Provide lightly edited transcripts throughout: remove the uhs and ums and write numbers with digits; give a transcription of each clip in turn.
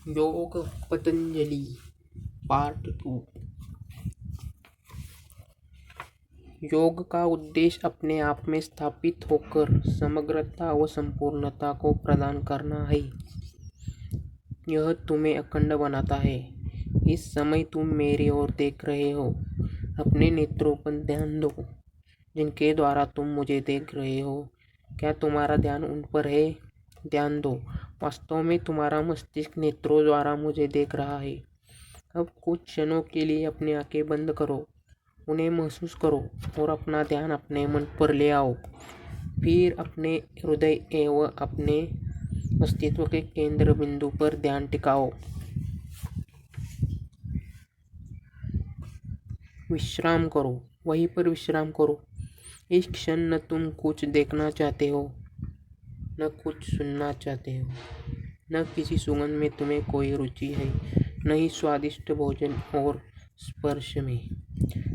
योग पतंजलि पार्ट 2। योग का उद्देश्य अपने आप में स्थापित होकर समग्रता व संपूर्णता को प्रदान करना है। यह तुम्हें अखंड बनाता है। इस समय तुम मेरी ओर देख रहे हो। अपने नेत्रों पर ध्यान दो जिनके द्वारा तुम मुझे देख रहे हो। क्या तुम्हारा ध्यान उन पर है? ध्यान दो। वास्तव में तुम्हारा मस्तिष्क नेत्रों द्वारा मुझे देख रहा है। अब कुछ क्षणों के लिए अपनी आंखें बंद करो, उन्हें महसूस करो और अपना ध्यान अपने मन पर ले आओ। फिर अपने हृदय एवं अपने अस्तित्व के केंद्र बिंदु पर ध्यान टिकाओ। विश्राम करो, वहीं पर विश्राम करो। इस क्षण न तुम कुछ देखना चाहते हो, न कुछ सुनना चाहते हो, न किसी सुगंध में तुम्हें कोई रुचि है, न ही स्वादिष्ट भोजन और स्पर्श में।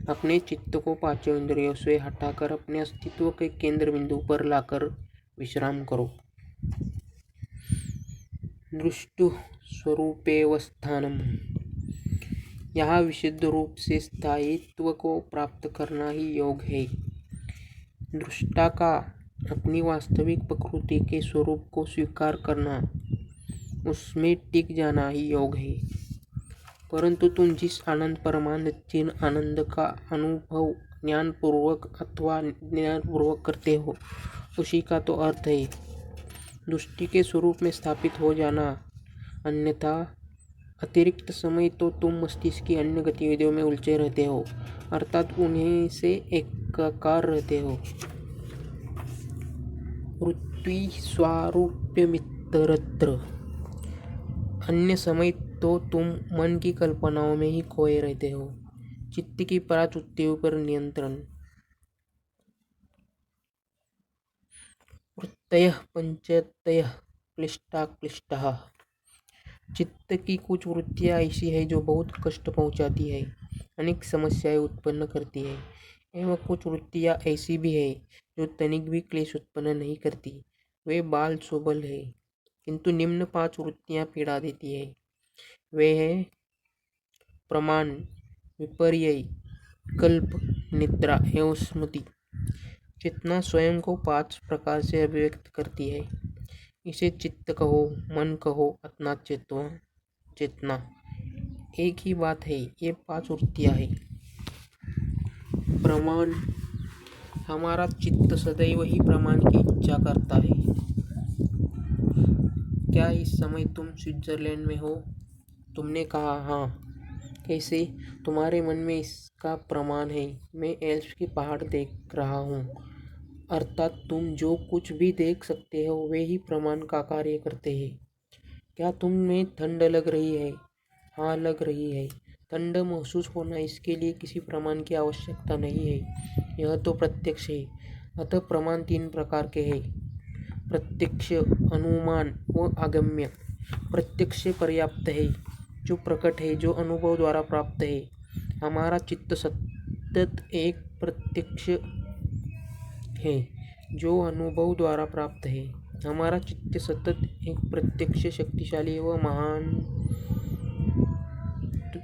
अपने चित्त को पांचों इंद्रियों से हटाकर अपने अस्तित्व के केंद्र बिंदु पर लाकर विश्राम करो। दृष्टु स्वरूपेव स्थानम। यहाँ विशुद्ध रूप से स्थायित्व को प्राप्त करना ही योग है। दृष्टा का अपनी वास्तविक प्रकृति के स्वरूप को स्वीकार करना, उसमें टिक जाना ही योग है। परंतु तुम जिस आनंद परमानंद चिन्ह आनंद का अनुभव ज्ञानपूर्वक अथवा ज्ञानपूर्वक करते हो, उसी का तो अर्थ है दृष्टि के स्वरूप में स्थापित हो जाना। अन्यथा अतिरिक्त समय तो तुम मस्तिष्क की अन्य गतिविधियों में उलझे रहते हो, अर्थात उन्हीं से एकाकार रहते हो। पृथ्वी स्वारूप्यमितरत्र। अन्य समय तो तुम मन की कल्पनाओं में ही खोए रहते हो। चित्त की परावृत्तियों पर नियंत्रण। वृत्तयः पंचतयः क्लिष्टा क्लिष्टः। चित्त की कुछ वृत्तियाँ ऐसी है जो बहुत कष्ट पहुँचाती है, अनेक समस्याएं उत्पन्न करती है, एवं कुछ वृत्तियाँ ऐसी भी है जो तनिक भी क्लेश उत्पन्न नहीं करती। वे बाल सुबल है, किंतु निम्न 5 वृत्तियाँ पीड़ा देती है। वे है प्रमाण, विपर्य, विकल्प, निद्रा एवं स्मृति। चेतना स्वयं को 5 प्रकार से अभिव्यक्त करती है। इसे चित्त कहो, मन कहो, अथवा चेतना, एक ही बात है। ये 5 वृत्तियाँ है। प्रमाण। हमारा चित्त सदैव ही प्रमाण की इच्छा करता है। क्या इस समय तुम स्विट्जरलैंड में हो? तुमने कहा हाँ। कैसे? तुम्हारे मन में इसका प्रमाण है। मैं एल्प्स के पहाड़ देख रहा हूँ। अर्थात तुम जो कुछ भी देख सकते हो वे ही प्रमाण का कार्य करते हैं। क्या तुम्हें ठंड लग रही है? हाँ, लग रही है। ठंड महसूस होना, इसके लिए किसी प्रमाण की आवश्यकता नहीं है। यह तो प्रत्यक्ष है। अतः प्रमाण 3 प्रकार के हैं: प्रत्यक्ष, अनुमान व आगम्य। प्रत्यक्ष पर्याप्त है, जो प्रकट है, जो अनुभव द्वारा प्राप्त है। हमारा चित्त सतत एक प्रत्यक्ष है, जो अनुभव द्वारा प्राप्त है। हमारा चित्त सतत एक प्रत्यक्ष, शक्तिशाली व महान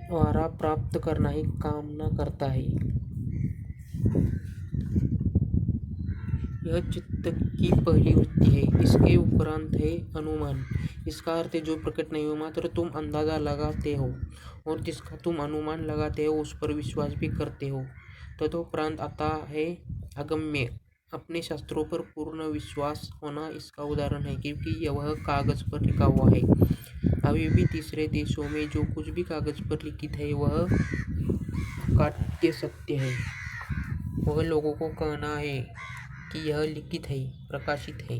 द्वारा प्राप्त करना ही कामना करता है। यह चित्त की पहली वृत्ति है। इसके उपरांत है अनुमान। इसका अर्थ है जो प्रकट नहीं हो, मात्र तुम अंदाजा लगाते हो, और जिसका तुम अनुमान लगाते हो उस पर विश्वास भी करते हो। तदुपरांत आता है अगम्य। अपने शास्त्रों पर पूर्ण विश्वास होना इसका उदाहरण है, क्योंकि यह कागज पर लिखा हुआ है। अभी भी तीसरे देशों में जो कुछ भी कागज पर लिखित है वह अकाट्य सत्य है। वह लोगों को कहना है कि यह लिखित है, प्रकाशित है।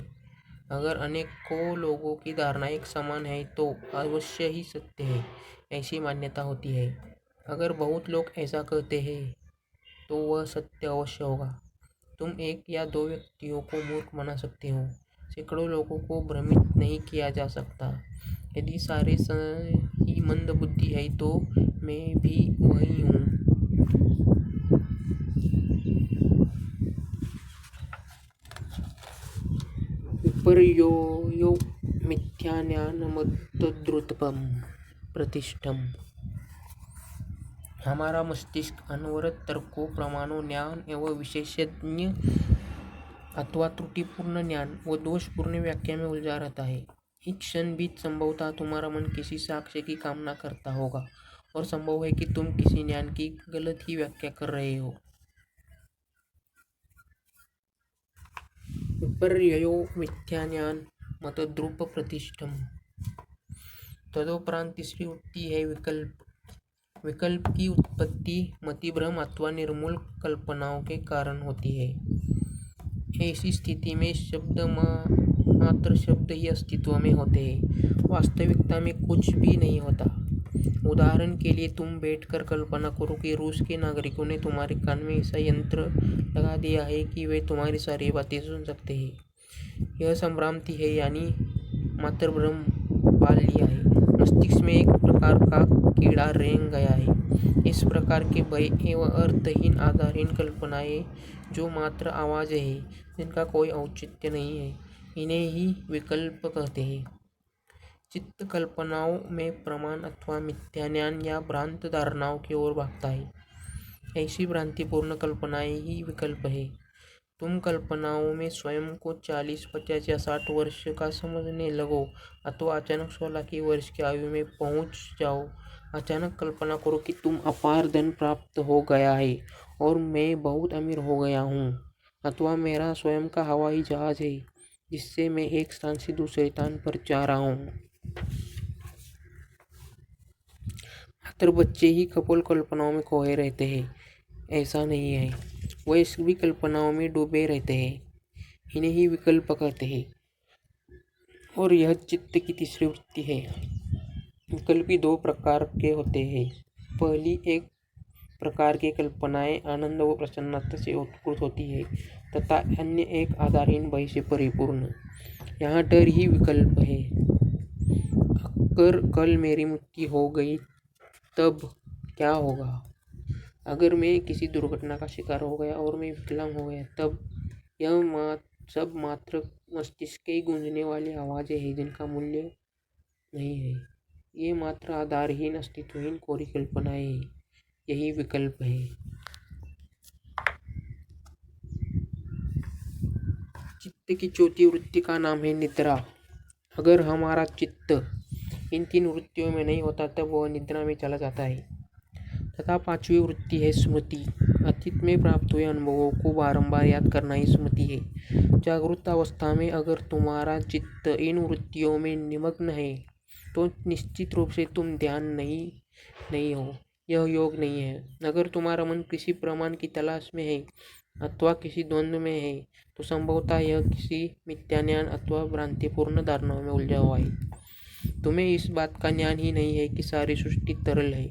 अगर अनेकों लोगों की धारणा एक समान है तो अवश्य ही सत्य है, ऐसी मान्यता होती है। अगर बहुत लोग ऐसा कहते हैं तो वह सत्य अवश्य होगा। तुम 1 या 2 व्यक्तियों को मूर्ख बना सकते हो, सैकड़ों लोगों को भ्रमित नहीं किया जा सकता। यदि सारे ही मंद बुद्धि है तो मैं भी वही हूँ। विपर्यो मिथ्याज्ञानमतद्रुतपम्। प्रतिष्ठम। हमारा मस्तिष्क अनवरत तर्कों, प्रमाणों, ज्ञान एवं विशेषज्ञ अथवा त्रुटिपूर्ण ज्ञान व दोषपूर्ण व्याख्या में उलझा रहता है। एक क्षण भी संभवतः तुम्हारा मन किसी साक्ष्य की कामना करता होगा और संभव है कि तुम किसी ज्ञान की गलत ही व्याख्या कर रहे हो। विपर्ययो मिथ्याज्ञान मतद्रुप प्रतिष्ठम। तदोपरांत तीसरी वृत्ति है विकल्प। विकल्प की उत्पत्ति मतिभ्रम अथवा निर्मूल कल्पनाओं के कारण होती है। ऐसी स्थिति में मात्र शब्द ही अस्तित्व में होते हैं, वास्तविकता में कुछ भी नहीं होता। उदाहरण के लिए तुम बैठकर कल्पना करो कि रूस के नागरिकों ने तुम्हारे कान में ऐसा यंत्र लगा दिया है कि वे तुम्हारी सारी बातें सुन सकते हैं। यह संभ्रांति है, यानी मात्र भ्रम पाल लिया है। मस्तिष्क में एक प्रकार का कीड़ा रेंग गया है। इस प्रकार के भय एवं अर्थहीन आधारहीन कल्पनाएं जो मात्र आवाज़ है, जिनका कोई औचित्य नहीं है, इन्हें ही विकल्प कहते हैं। चित्त कल्पनाओं में प्रमाण अथवा मिथ्याज्ञान या भ्रांत धारणाओं की ओर भागता है। ऐसी भ्रांतिपूर्ण कल्पनाएं ही विकल्प है। तुम कल्पनाओं में स्वयं को 40, 50 या 60 वर्ष का समझने लगो अथवा अचानक 16 की वर्ष की आयु में पहुंच जाओ। अचानक कल्पना करो कि तुम अपार धन प्राप्त हो गया है और मैं बहुत अमीर हो गया हूँ, अथवा मेरा स्वयं का हवाई जहाज है जिससे मैं एक स्थान से दूसरे स्थान पर जा रहा हूँ। मात्र बच्चे ही कपोल कल्पनाओं में खोए रहते हैं, ऐसा नहीं है। वयस्क भी कल्पनाओं में डूबे रहते हैं, इन्हें ही विकल्प कहते हैं। और यह चित्त की तीसरी वृत्ति है। विकल्प दो प्रकार के होते हैं। पहली एक प्रकार की कल्पनाएं आनंद व प्रसन्नता से उत्कृष्ट होती है तथा अन्य एक आधारहीन भय से परिपूर्ण। यहाँ डर ही विकल्प है। अगर कल मेरी मृत्यु हो गई तब क्या होगा? अगर मैं किसी दुर्घटना का शिकार हो गया और मैं विकलांग हो गया तब? यह सब मात्र मस्तिष्क की गूंजने वाली आवाज़ें हैं जिनका मूल्य नहीं है। ये मात्र आधारहीन अस्तित्वहीन कोरी कल्पनाएं हैं। यही विकल्प है। चित्त की चौथी वृत्ति का नाम है निद्रा। अगर हमारा चित्त इन तीन वृत्तियों में नहीं होता तब वह निद्रा में चला जाता है। तथा पांचवी वृत्ति है स्मृति। अतीत में प्राप्त हुए अनुभवों को बारंबार याद करना ही स्मृति है। जागृत अवस्था में अगर तुम्हारा चित्त इन वृत्तियों में निमग्न है तो निश्चित रूप से तुम ध्यान नहीं हो। यह योग नहीं है। अगर तुम्हारा मन किसी प्रमाण की तलाश में है अथवा किसी द्वंद्व में है तो संभवतः यह किसी मिथ्याज्ञान अथवा भ्रांतिपूर्ण धारणाओं में उलझा हुआ है। तुम्हें इस बात का ज्ञान ही नहीं है कि सारी सृष्टि तरल है।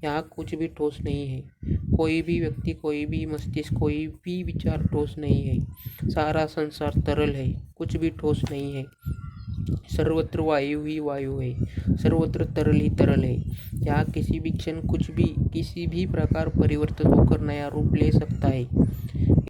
यहाँ कुछ भी ठोस नहीं है। कोई भी व्यक्ति, कोई भी मस्तिष्क, कोई भी विचार ठोस नहीं है। सारा संसार तरल है, कुछ भी ठोस नहीं है। सर्वत्र वायु ही वायु है, सर्वत्र तरल ही तरल है। यहाँ किसी भी क्षण कुछ भी किसी भी प्रकार परिवर्तित होकर नया रूप ले सकता है।